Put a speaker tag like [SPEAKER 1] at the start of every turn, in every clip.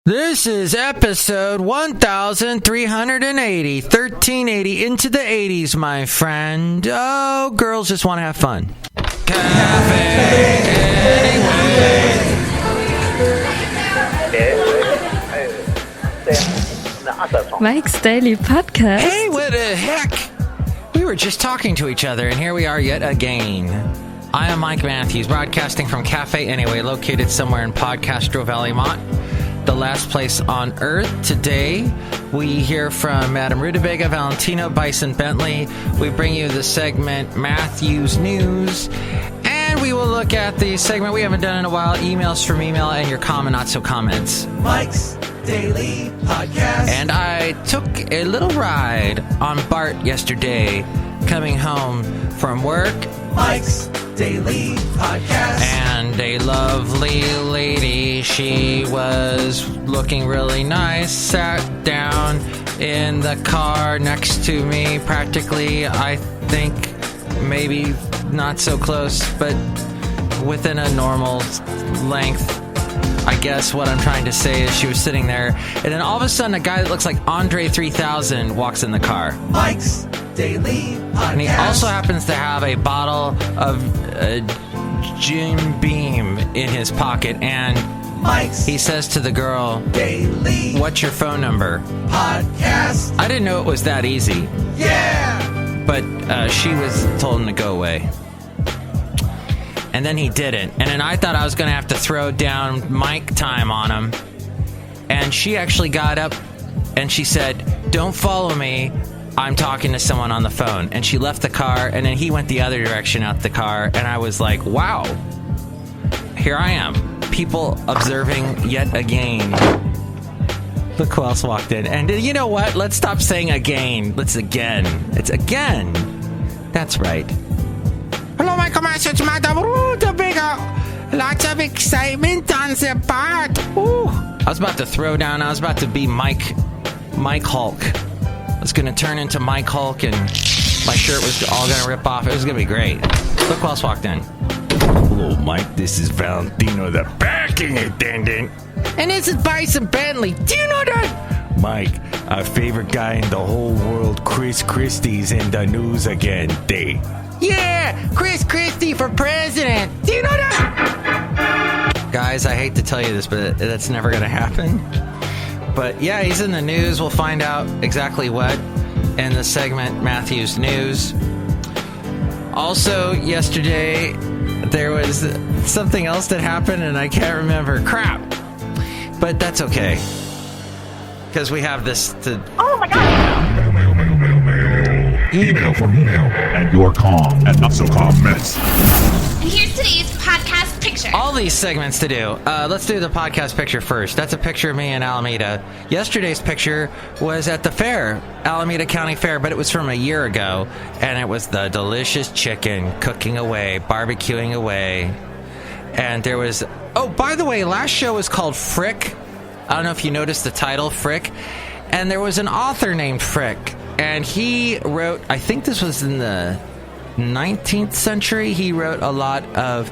[SPEAKER 1] This is episode 1380, 1380, into the 80s, my friend. Oh, girls just want to have fun. Cafe anyway.
[SPEAKER 2] Mike's Daily Podcast.
[SPEAKER 1] Hey, what the heck? We were just talking to each other, and here we are yet again. I am Mike Matthews, broadcasting from Cafe Anyway, located somewhere in Podcastro Valley, the last place on earth. Today, we hear from Madame Rootabega, Valentino, Bison Bentley. We bring you the segment Matthews News, and we will look at the segment we haven't done in a while, emails from email and your common not so comments.
[SPEAKER 3] Mike's Daily Podcast.
[SPEAKER 1] And I took a little ride on Bart yesterday, coming home from work.
[SPEAKER 3] Mike's Daily Podcast.
[SPEAKER 1] And a lovely lady, she was looking really nice, sat down in the car next to me, practically, I think, maybe not so close, but within a normal length. I guess what I'm trying to say is she was sitting there, and then all of a sudden a guy that looks like Andre 3000 walks in the car.
[SPEAKER 3] Mike's Daily Podcast.
[SPEAKER 1] And he also happens to have a bottle of Jim Beam in his pocket, and
[SPEAKER 3] Mike's
[SPEAKER 1] he says to the girl,
[SPEAKER 3] Daily
[SPEAKER 1] "What's your phone number?"
[SPEAKER 3] Podcast.
[SPEAKER 1] I didn't know it was that easy.
[SPEAKER 3] Yeah!
[SPEAKER 1] But she was told him to go away. And then he didn't. And then I thought I was going to have to throw down mic time on him. And she actually got up and she said, "Don't follow me. I'm talking to someone on the phone." And she left the car, and then he went the other direction out the car. And I was like, wow, here I am. People observing yet again. Look who else walked in. And you know what? Let's stop saying again. Let's again. It's again. That's right. Hello, my commercial to Madame Rootabega. Lots of excitement on the part. Ooh. I was about to throw down. I was about to be Mike Hulk. I was going to turn into Mike Hulk, and my shirt was all going to rip off. It was going to be great. Look who else walked in.
[SPEAKER 4] Hello, Mike. This is Valentino, the parking attendant.
[SPEAKER 1] And this is Bison Bentley. Do you know that?
[SPEAKER 4] Mike, our favorite guy in the whole world, Chris Christie's in the news again.
[SPEAKER 1] Yeah, Chris Christie for president. Do you know that? Guys, I hate to tell you this, but that's never going to happen. But yeah, he's in the news. We'll find out exactly what in the segment Matthews News. Also, yesterday, there was something else that happened, and I can't remember. Crap. But that's okay. Because we have this to...
[SPEAKER 5] Oh my God!
[SPEAKER 6] Email from email and your calm and not so calm mess.
[SPEAKER 5] And here's today's podcast picture.
[SPEAKER 1] All these segments to do. Let's do the podcast picture first. That's a picture of me in Alameda. Yesterday's picture was at the fair, Alameda County Fair, but it was from a year ago, and it was the delicious chicken cooking away, barbecuing away. And there was... Oh, by the way, last show was called Frick. I don't know if you noticed the title, Frick. And there was an author named Frick. And he wrote, I think this was in the 19th century, he wrote a lot of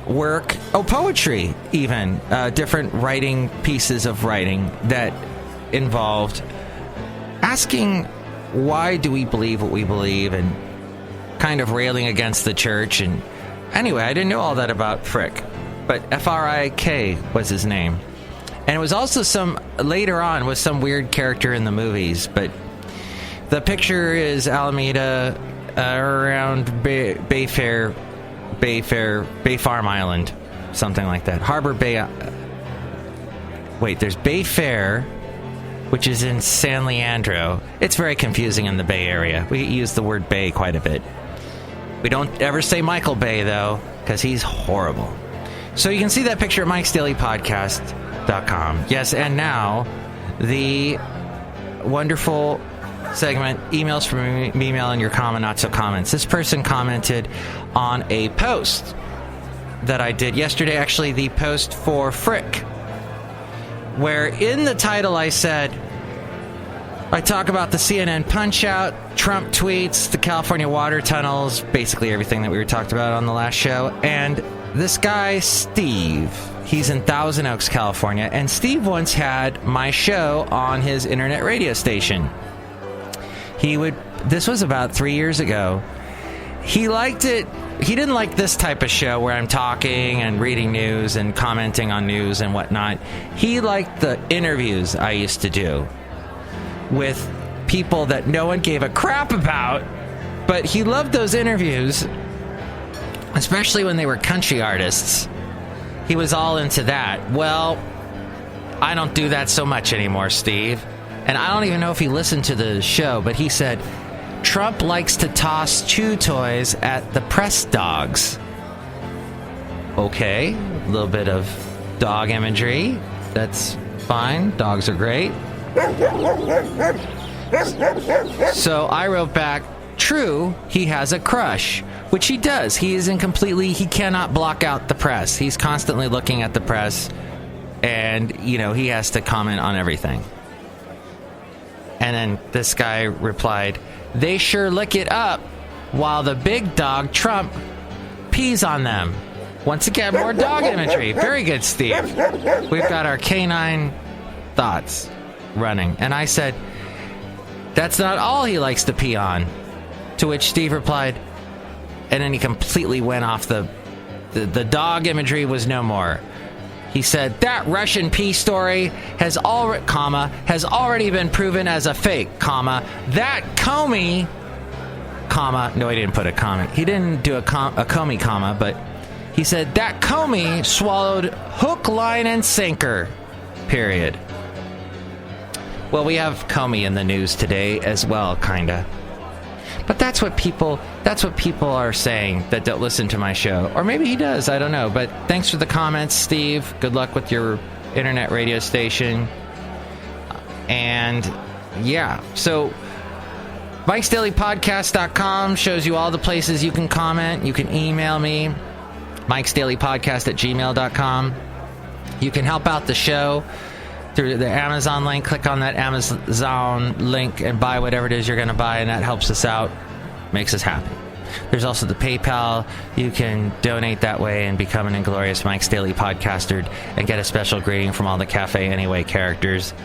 [SPEAKER 1] work, poetry even, different writing, pieces of writing that involved asking why do we believe what we believe and kind of railing against the church. And anyway, I didn't know all that about Frick, but F-R-I-K was his name. And it was also later on was some weird character in the movies, but the picture is Alameda around Bay Farm Island, something like that. Harbor Bay. There's Bay Fair, which is in San Leandro. It's very confusing in the Bay Area. We use the word Bay quite a bit. We don't ever say Michael Bay, though, because he's horrible. So you can see that picture at MIKEs-DAILY-PODCAST.com. Yes, and now the wonderful segment, emails from email and your common not so comments. This person commented on a post that I did yesterday, actually the post for Frick, where in the title I said, I talk about the CNN Punch-Out, Trump tweets, the California water tunnels, basically everything that we were talked about on the last show, and this guy, Steve, He's in Thousand Oaks, California, and Steve once had my show on his internet radio station. This was about 3 years ago. He liked it. He didn't like this type of show where I'm talking and reading news and commenting on news and whatnot. He liked the interviews I used to do with people that no one gave a crap about, but he loved those interviews, especially when they were country artists. He was all into that. Well, I don't do that so much anymore, Steve. And I don't even know if he listened to the show, but he said, Trump likes to toss chew toys at the press dogs. Okay, a little bit of dog imagery. That's fine. Dogs are great. So I wrote back, true, he has a crush, which he does. He cannot block out the press. He's constantly looking at the press, and, he has to comment on everything. And then this guy replied, they sure lick it up while the big dog, Trump, pees on them. Once again, more dog imagery. Very good, Steve. We've got our canine thoughts running. And I said, that's not all he likes to pee on. To which Steve replied, and then he completely went off the dog imagery was no more. He said, that Russian pee story has already been proven as a fake, that Comey, no, he didn't put a comment. He didn't do a Comey, but he said, that Comey swallowed hook, line, and sinker, period. Well, we have Comey in the news today as well, kinda. But that's what people are saying that don't listen to my show. Or maybe he does, I don't know. But thanks for the comments, Steve. Good luck with your internet radio station. And yeah, so MIKEs-DAILY-PODCAST.com shows you all the places you can comment. You can email me, MIKES-DAILY-PODCAST@gmail.com. You can help out the show through the Amazon link. Click on that Amazon link and buy whatever it is you're going to buy, and that helps us out, makes us happy. There's also the PayPal. You can donate that way and become an inglorious Mike's Daily Podcaster and get a special greeting from all the Cafe Anyway characters.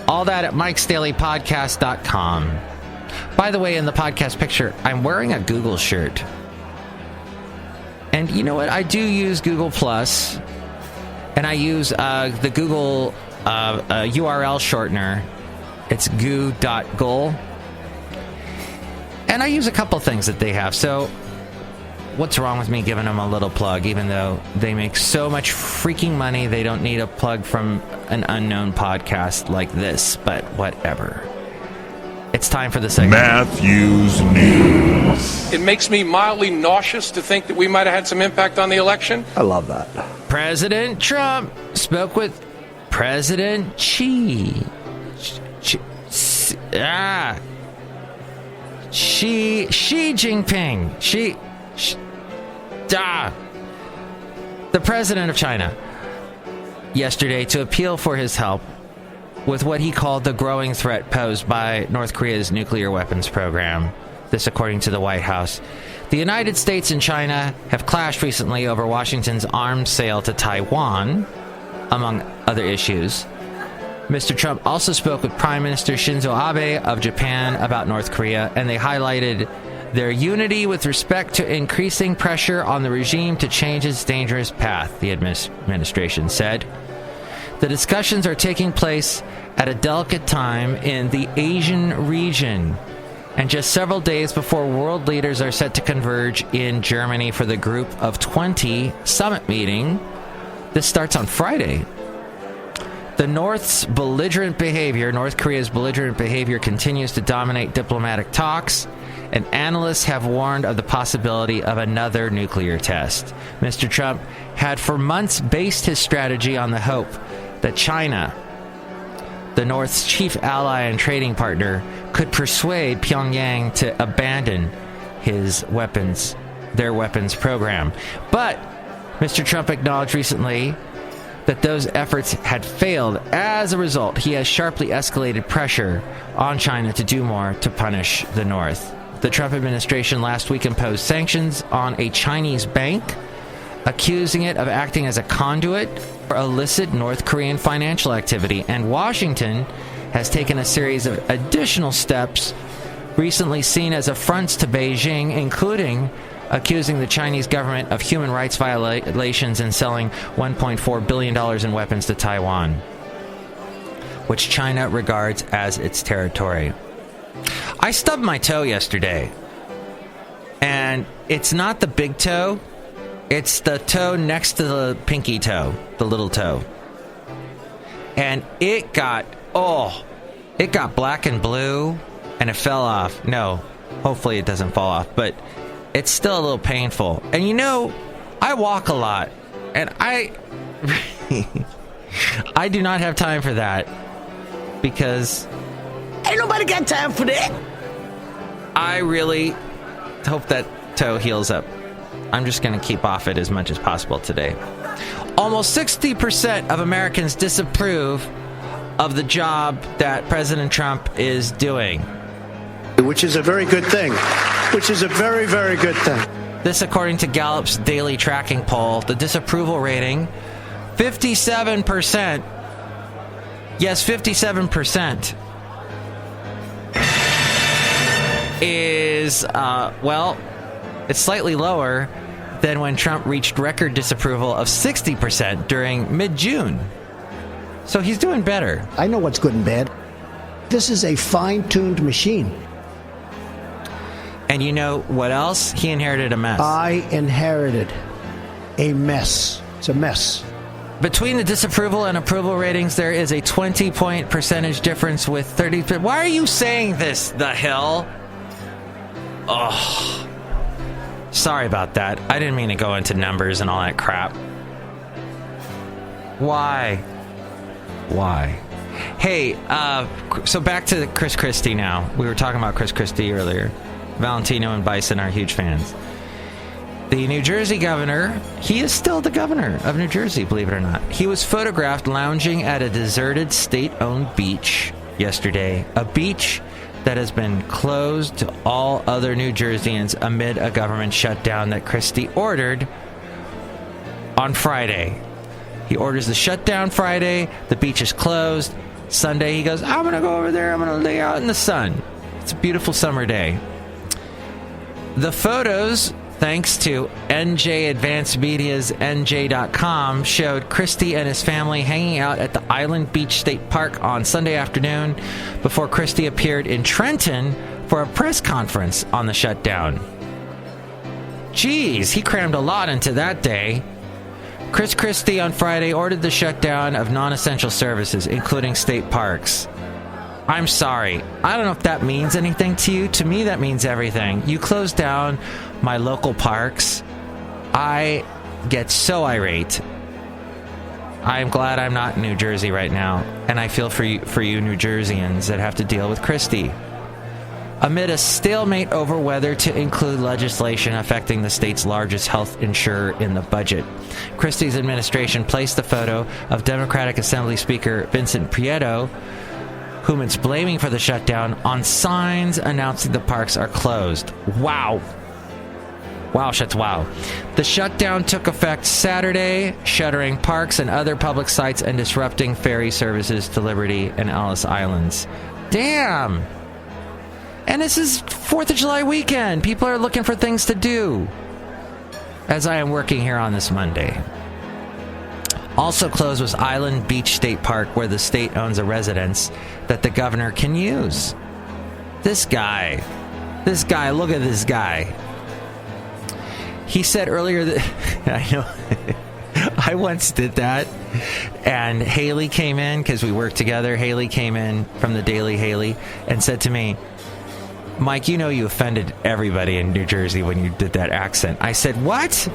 [SPEAKER 1] All that at MIKES-DAILY-PODCAST.com. By the way, in the podcast picture, I'm wearing a Google shirt. And you know what? I do use Google Plus, and I use the Google URL shortener. It's goo.gol. And I use a couple things that they have. So what's wrong with me giving them a little plug, even though they make so much freaking money they don't need a plug from an unknown podcast like this, but whatever. It's time for the segment.
[SPEAKER 6] Matthew's News.
[SPEAKER 2] It makes me mildly nauseous to think that we might have had some impact on the election.
[SPEAKER 7] I love that.
[SPEAKER 1] President Trump spoke with President Xi Jinping. The president of China yesterday to appeal for his help with what he called the growing threat posed by North Korea's nuclear weapons program. This according to the White House. The United States and China have clashed recently over Washington's arms sale to Taiwan, among other issues. Mr. Trump also spoke with Prime Minister Shinzo Abe of Japan about North Korea, and they highlighted their unity with respect to increasing pressure on the regime to change its dangerous path, the administration said. The discussions are taking place at a delicate time in the Asian region, and just several days before world leaders are set to converge in Germany for the Group of 20 summit meeting. This starts on Friday. The North Korea's belligerent behavior continues to dominate diplomatic talks, and analysts have warned of the possibility of another nuclear test. Mr. Trump had for months based his strategy on the hope that China, the North's chief ally and trading partner, could persuade Pyongyang to abandon their weapons program. But Mr. Trump acknowledged recently that those efforts had failed. As a result, he has sharply escalated pressure on China to do more to punish the North. The Trump administration last week imposed sanctions on a Chinese bank accusing it of acting as a conduit for illicit North Korean financial activity. And Washington has taken a series of additional steps recently seen as affronts to Beijing, including accusing the Chinese government of human rights violations and selling $1.4 billion in weapons to Taiwan, which China regards as its territory. I stubbed my toe yesterday, and it's not the big toe, it's the toe next to the pinky toe, the little toe. And it got black and blue, and it fell off. No, hopefully it doesn't fall off, but it's still a little painful. And you know, I walk a lot, and I do not have time for that, because ain't nobody got time for that. I really hope that toe heals up. I'm just going to keep off it as much as possible today. Almost 60% of Americans disapprove of the job that President Trump is doing,
[SPEAKER 7] which is a very good thing. Which is a very, very good thing.
[SPEAKER 1] This according to Gallup's daily tracking poll. The disapproval rating, 57%. Yes, 57% is, it's slightly lower than when Trump reached record disapproval of 60% during mid-June. So he's doing better.
[SPEAKER 8] I know what's good and bad. This is a fine-tuned machine.
[SPEAKER 1] And you know what else? He inherited a mess.
[SPEAKER 8] I inherited a mess. It's a mess.
[SPEAKER 1] Between the disapproval and approval ratings, there is a 20-point percentage difference with 30... Why are you saying this, The Hill? Oh. Sorry about that. I didn't mean to go into numbers and all that crap. Why? Hey, so back to Chris Christie now. We were talking about Chris Christie earlier. Valentino and Bison are huge fans. The New Jersey governor, he is still the governor of New Jersey, believe it or not. He was photographed lounging at a deserted state-owned beach yesterday. A beach that has been closed to all other New Jerseyans amid a government shutdown that Christie ordered on Friday. He orders the shutdown Friday. The beach is closed. Sunday, he goes, I'm going to go over there. I'm going to lay out in the sun. It's a beautiful summer day. The photos, thanks to NJ Advanced Media's NJ.com, showed Christie and his family hanging out at the Island Beach State Park on Sunday afternoon before Christie appeared in Trenton for a press conference on the shutdown. Geez, he crammed a lot into that day. Chris Christie on Friday ordered the shutdown of non-essential services, including state parks. I'm sorry. I don't know if that means anything to you. To me, that means everything. You close down my local parks. I get so irate. I'm glad I'm not in New Jersey right now, and I feel for you New Jerseyans that have to deal with Christie. Amid a stalemate over whether to include legislation affecting the state's largest health insurer in the budget, Christie's administration placed the photo of Democratic Assembly Speaker Vincent Prieto, whom it's blaming for the shutdown, on signs announcing the parks are closed. Wow. Wow, shuts wow. The shutdown took effect Saturday, shuttering parks and other public sites and disrupting ferry services to Liberty and Ellis Islands. Damn. And this is 4th of July weekend. People are looking for things to do, as I am working here on this Monday. Also closed was Island Beach State Park, where the state owns a residence that the governor can use. This guy, look at this guy. He said earlier that, I know, I once did that, and Haley came in, because we worked together. Haley came in from the Daily Haley and said to me, Mike, you know you offended everybody in New Jersey when you did that accent. I said, what?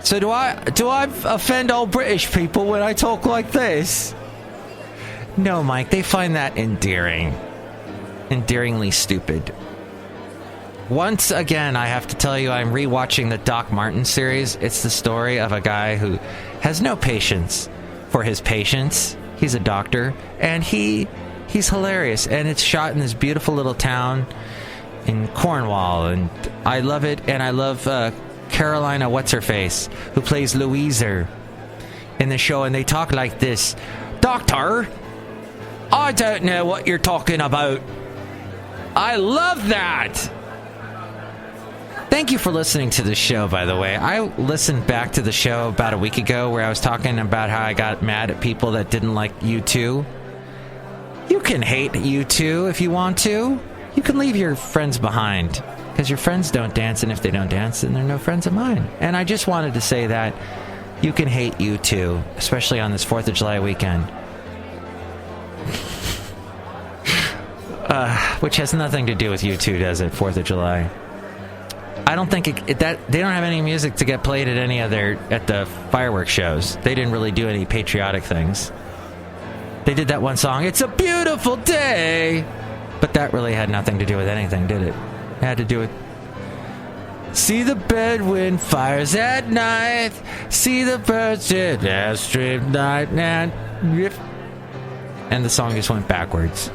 [SPEAKER 1] So do I offend all British people when I talk like this? No, Mike, they find that endearing. Endearingly stupid. Once again, I have to tell you, I'm rewatching the Doc Martin series. It's the story of a guy who has no patience for his patients. He's a doctor, and he's hilarious. And it's shot in this beautiful little town in Cornwall, and I love it. And I love Carolina What's-Her-Face, who plays Louiser in the show, and they talk like this. Doctor, I don't know what you're talking about. I love that. Thank you for listening to the show, by the way. I listened back to the show about a week ago where I was talking about how I got mad at people that didn't like U2. You can hate U2 if you want to. You can leave your friends behind because your friends don't dance, and if they don't dance, then they're no friends of mine. And I just wanted to say that you can hate U2, especially on this 4th of July weekend. Which has nothing to do with U2, does it? 4th of July. I don't think that they don't have any music to get played at any other at the fireworks shows. They didn't really do any patriotic things. They did that one song, "It's a Beautiful Day," but that really had nothing to do with anything, did it? It had to do with see the bedwind fires at night, see the birds at strip night, and the song just went backwards.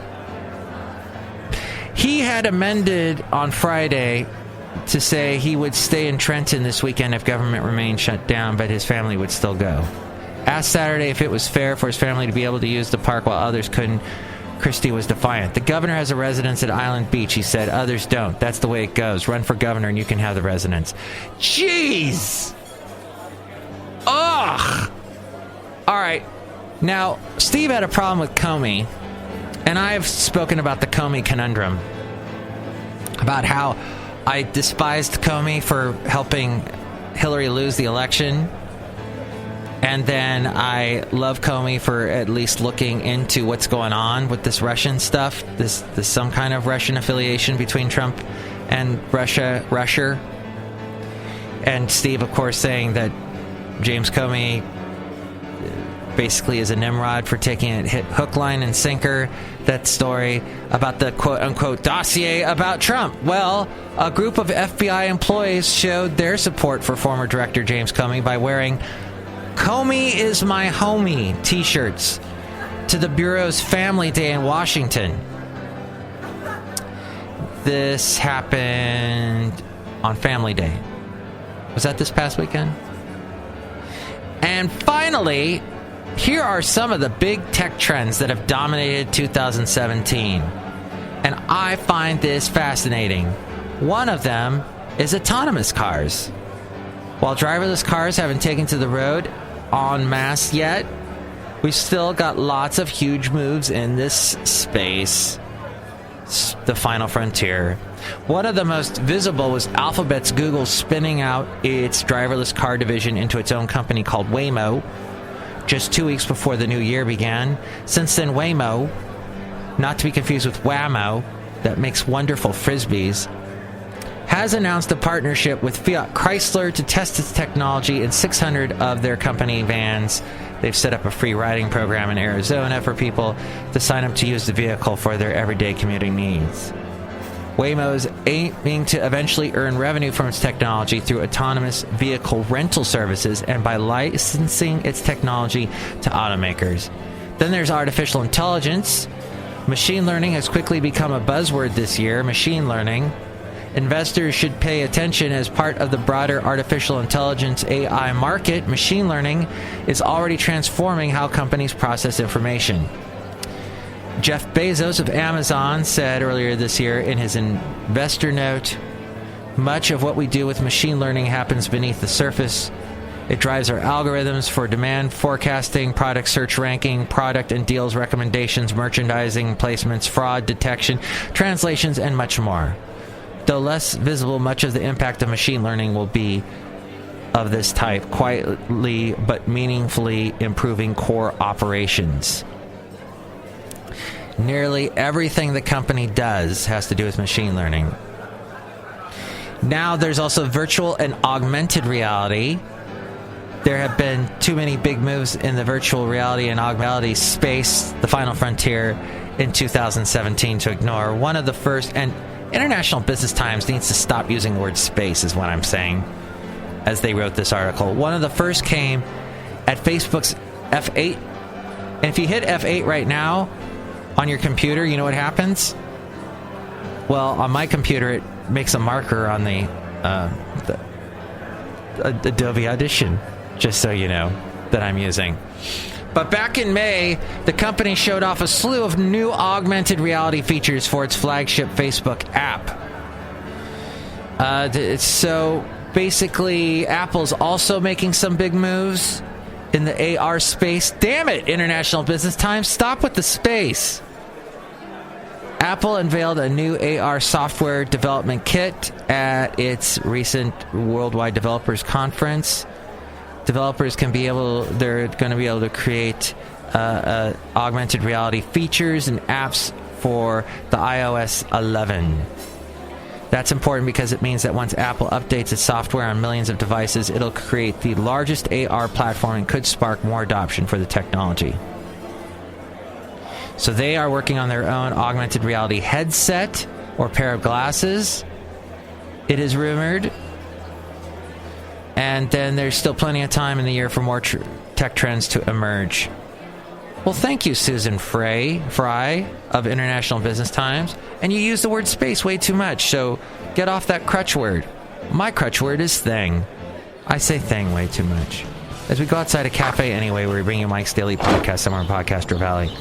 [SPEAKER 1] He had amended on Friday to say he would stay in Trenton this weekend if government remained shut down, but his family would still go. Asked Saturday if it was fair for his family to be able to use the park while others couldn't, Christie was defiant. The governor has a residence at Island Beach, he said. Others don't. That's the way it goes. Run for governor and you can have the residence. Jeez! Ugh! Alright. Now, Steve had a problem with Comey, and I've spoken about the Comey conundrum. About how I despised Comey for helping Hillary lose the election. And then I love Comey for at least looking into what's going on with this Russian stuff. This some kind of Russian affiliation between Trump and Russia. And Steve, of course, saying that James Comey basically is a Nimrod for taking it hook, line, and sinker. That story about the quote-unquote dossier about Trump. Well, a group of FBI employees showed their support for former director James Comey by wearing "Comey is my homie" t-shirts to the Bureau's Family Day in Washington. This happened on Family Day. Was that this past weekend? And finally, here are some of the big tech trends that have dominated 2017. And I find this fascinating. One of them is autonomous cars. While driverless cars haven't taken to the road en masse yet, we've still got lots of huge moves in this space. The final frontier. One of the most visible was Alphabet's Google spinning out its driverless car division into its own company called Waymo, just 2 weeks before the new year began. Since then, Waymo, not to be confused with Whammo, that makes wonderful frisbees, has announced a partnership with Fiat Chrysler to test its technology in 600 of their company vans. They've set up a free riding program in Arizona for people to sign up to use the vehicle for their everyday commuting needs. Waymo is aiming to eventually earn revenue from its technology through autonomous vehicle rental services and by licensing its technology to automakers. Then there's artificial intelligence. Machine learning has quickly become a buzzword this year. Machine learning. Investors should pay attention as part of the broader artificial intelligence AI market. Machine learning is already transforming how companies process information. Jeff Bezos of Amazon said earlier this year in his investor note, "Much of what we do with machine learning happens beneath the surface. It drives our algorithms for demand forecasting, product search ranking, product and deals recommendations, merchandising, placements, fraud detection, translations, and much more. Though less visible, much of the impact of machine learning will be of this type, quietly but meaningfully improving core operations." Nearly everything the company does has to do with machine learning. Now there's also virtual and augmented reality. There have been too many big moves in the virtual reality and augmented reality space, the final frontier, in 2017 to ignore. One of the first, and International Business Times needs to stop using the word space, is what I'm saying, as they wrote this article. One of the first came at Facebook's F8. And if you hit F8 right now on your computer, you know what happens? Well, on my computer, it makes a marker on the Adobe Audition, just so you know, that I'm using. But back in May, the company showed off a slew of new augmented reality features for its flagship Facebook app. So basically, Apple's also making some big moves in the AR space. Damn it, International Business Times, stop with the space. Apple unveiled a new AR software development kit at its recent Worldwide Developers Conference. Developers they're going to be able to create augmented reality features and apps for the iOS 11. That's important because it means that once Apple updates its software on millions of devices, it'll create the largest AR platform and could spark more adoption for the technology. So they are working on their own augmented reality headset or pair of glasses, it is rumored. And then there's still plenty of time in the year for more tech trends to emerge. Well, thank you, Susan Fry of International Business Times. And you use the word space way too much, so get off that crutch word. My crutch word is thing. I say thing way too much. As we go outside a cafe anyway, where we bring you Mike's Daily Podcast somewhere in Podcaster Valley.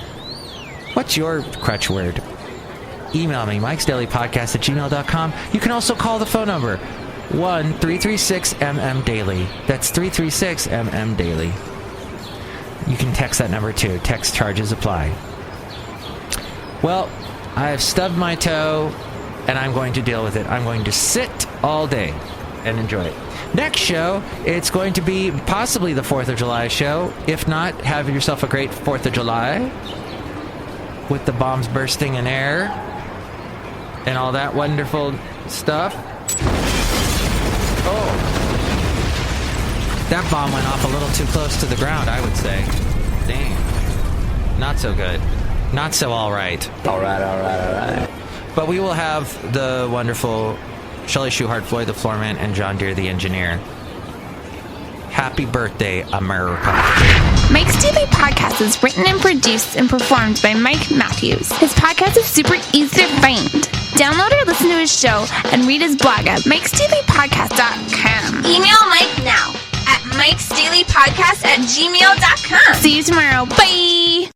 [SPEAKER 1] What's your crutch word? Email me, mikesdailypodcast@gmail.com. You can also call the phone number, 1-336-MM-DAILY. That's 336-MM-DAILY. You can text that number too. Text charges apply. Well, I've stubbed my toe, and I'm going to deal with it. I'm going to sit all day and enjoy it. Next show, it's going to be possibly the 4th of July show. If not, have yourself a great 4th of July with the bombs bursting in air and all that wonderful stuff. Oh. That bomb went off a little too close to the ground, I would say. Dang. Not so good. Not so all right.
[SPEAKER 9] All right.
[SPEAKER 1] But we will have the wonderful Chely Shoehart, Floyd the Floorman, and John Deere the Engineer. Happy birthday, America.
[SPEAKER 5] Mike's Daily Podcast is written and produced and performed by Mike Matthews. His podcast is super easy to find. Download or listen to his show and read his blog at MIKEs-DAILY-PODCAST.com. Email Mike now at MIKEs-DAILY-PODCAST@gmail.com. See you tomorrow. Bye!